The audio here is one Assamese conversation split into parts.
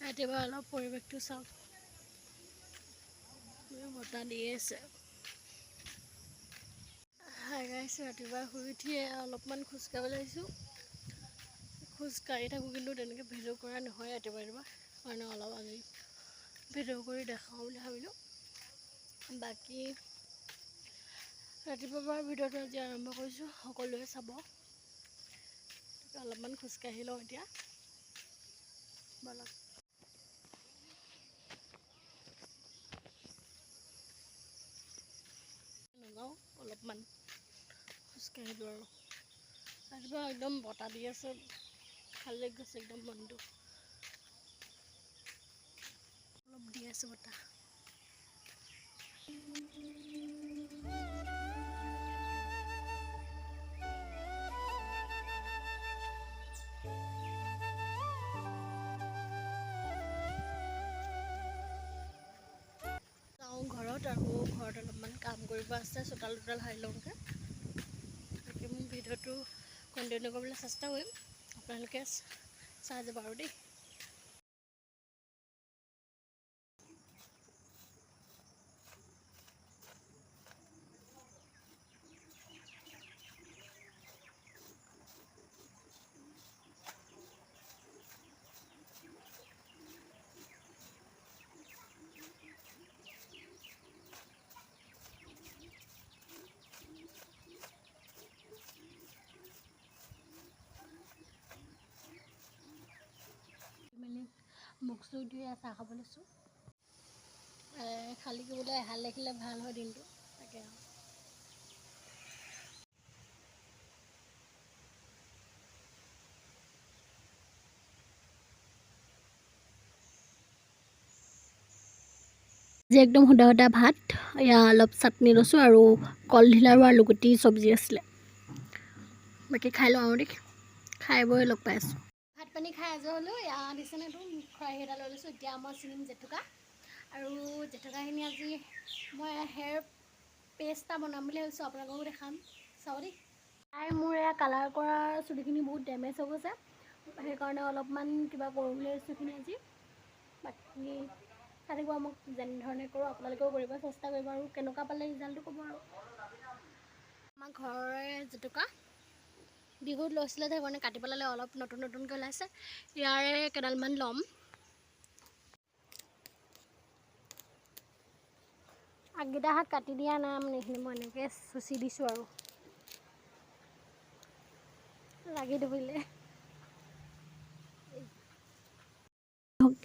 ৰাতিপুৱা অলপ পৰিৱেশটো চাওক, বতাহ দি আছে। হাই গাইছ, ৰাতিপুৱা শুই উঠিয়ে অলপমান খোজকাঢ়িবলৈ আহিছোঁ। খোজকাঢ়ি থাকোঁ, কিন্তু তেনেকৈ ভিডিঅ' কৰা নহয় ৰাতিপুৱা কাৰণে অলপ আজি ভিডিঅ' কৰি দেখাওঁ বুলি ভাবিলোঁ। বাকী ৰাতিপুৱাৰ পৰা ভিডিঅ'টো আজি আৰম্ভ কৰিছোঁ, সকলোৱে চাব। অলপমান খোজকাঢ়ি লওঁ এতিয়া। বলক। নাযাওঁ, অলপমান খোজকাঢ়িলোঁ আৰু ৰাতিপুৱা একদম বতাহ দি আছে, ভাল লাগি গৈছে একদম মনটো। অলপ দি আছে বতাহ। ঘৰত অলপমান কাম কৰিব আছে, চোতাল সাৰি লওঁগৈ। তাকে মোৰ ভিডিঅ'টো কণ্টিনিউ কৰিবলৈ চেষ্টা কৰিম, আপোনালোকে চাই যাব আৰু দেই। মুখ চুখ ধুই চাহ খাব লৈছোঁ। খালী কৰিবলৈ এহাল দেখিলে ভাল হয় দিনটো, তাকে আৰু। আজি একদম সুদা সুদা ভাত, এয়া অলপ চাটনি লৈছোঁ আৰু কলডিল আৰু আলুগুটি চব্জি আছিলে। বাকী খাই লওঁ আৰু দেই, খাই বৈ লগ পাই আছোঁ। ভাত পানী খাই আজৰি হ'লোঁ। এয়া দিছেনেতো খৰাহি এটা লৈ লৈছোঁ। এতিয়া মই চিঙিম জেতুকা, আৰু জেতুকাখিনি আজি মই হেয়াৰ পেষ্ট এটা বনাম বুলি ভাবিছোঁ, আপোনালোককো দেখাম, চাব দেই। মোৰ এয়া কালাৰ কৰা চুলিখিনি বহুত ডেমেজ হৈ গৈছে, সেইকাৰণে অলপমান কিবা কৰোঁ বুলি ভাবিছোঁ এইখিনি আজি। বাকী চাই থাকিব, মোক যেনেধৰণে কৰোঁ আপোনালোকেও কৰিব চেষ্টা কৰিব, আৰু কেনেকুৱা পালে ৰিজাল্টটো ক'ব আৰু। আমাৰ ঘৰৰে জেতুকা বিহুত লৈছিলে, সেইকাৰণে কাটি পেলালে, অলপ নতুন নতুনকৈ ওলাইছে। ইয়াৰে কেইডালমান ল'ম। আগকেইটা হাত কাটি দিয়া নাই, মানে এইখিনি মই এনেকৈ চুচি দিছোঁ আৰু লাগি ধৰিলে।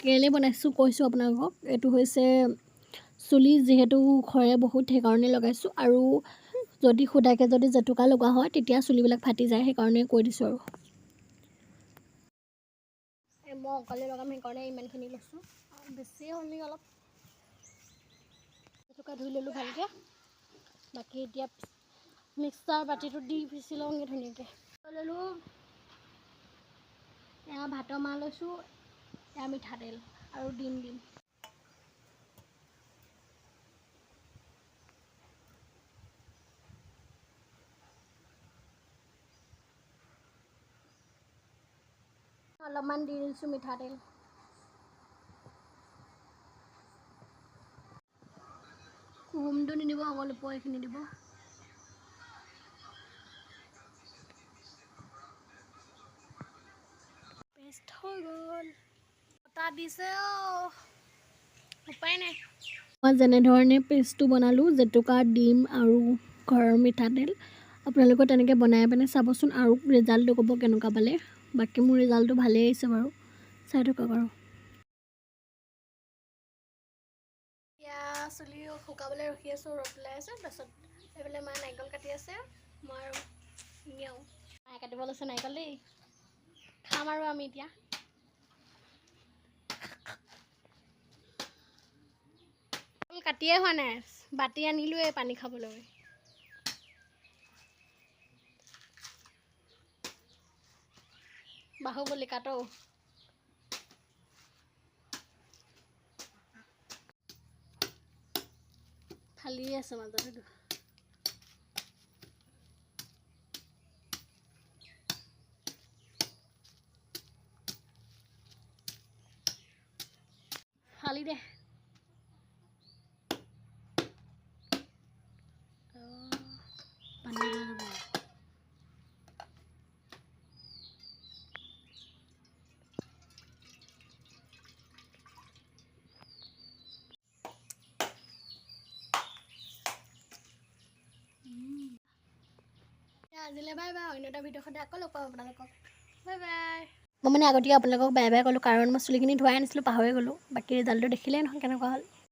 কেলৈ বনাইছোঁ কৈছোঁ আপোনালোকক। এইটো হৈছে চুলি যিহেতু সৰে বহুত, সেইকাৰণে লগাইছোঁ, আৰু যদি সুদাকৈ যদি জেতুকা লগোৱা হয় তেতিয়া চুলিবিলাক ফাটি যায়, সেইকাৰণে কৈ দিছোঁ আৰু। মই অকলে লগাম, সেইকাৰণে ইমানখিনি লৈছোঁ, বেছি হ'ল নেকি অলপ। জেতুকা ধুই ল'লোঁ ভালকৈ। বাকী এতিয়া মিক্সাৰ বাতিটো দি পিচি লওঁগৈ ধুনীয়াকৈ। ল'লোঁ এয়া ভাতৰ মাৰ লৈছোঁ, এয়া মিঠাতেল আৰু ডিম। অলপমান দি দিছোঁ মিঠাতেল। কুহুমটো নিদিব, অকল ওপৰখিনি দিব। পেষ্ট হৈ গ'ল। বতাহ দিছে অ', উপায় নাই। মই যেনেধৰণে পেষ্টটো বনালোঁ, জেতুকা, ডিম আৰু ঘৰৰ মিঠাতেল, আপোনালোকে তেনেকৈ বনাই পিনে চাবচোন, আৰু ৰিজাল্টটো ক'ব কেনেকুৱা পালে। বাকী মোৰ ৰিজাল্টটো ভালেই আহিছে বাৰু, চাই থাকক আৰু। এতিয়া চুলি শুকাবলৈ ৰখি আছোঁ, ৰ'দ ওলাই আছে। তাৰপিছত এইফালে মায়ে নাৰিকল কাটি আছে, মই আৰু নিয়াওঁ। মায়ে কাটিব লৈছে নাৰিকল দেই, খাম আৰু আমি এতিয়া। কাটিয়ে হোৱা নাই, বাতি আনিলোৱে পানী খাবলৈ। বাহুবলী কাটো। ফালি আছে মাজত সেইটো। ফালি দে পানী ওলাই যাব আজিলৈ বাই বাই অন্য এটা ভিডিঅ' সদায় আকৌ লগ পাব আপোনালোকক বাই বাই মই মানে আগতীয়াকৈ আপোনালোকক বাই বাই ক'লোঁ কাৰণ মই চুলিখিনি ধুৱাই আনিছিলোঁ পাহৰি গ'লোঁ বাকী ৰিজাল্টটো দেখিলেই নহয় কেনেকুৱা হ'ল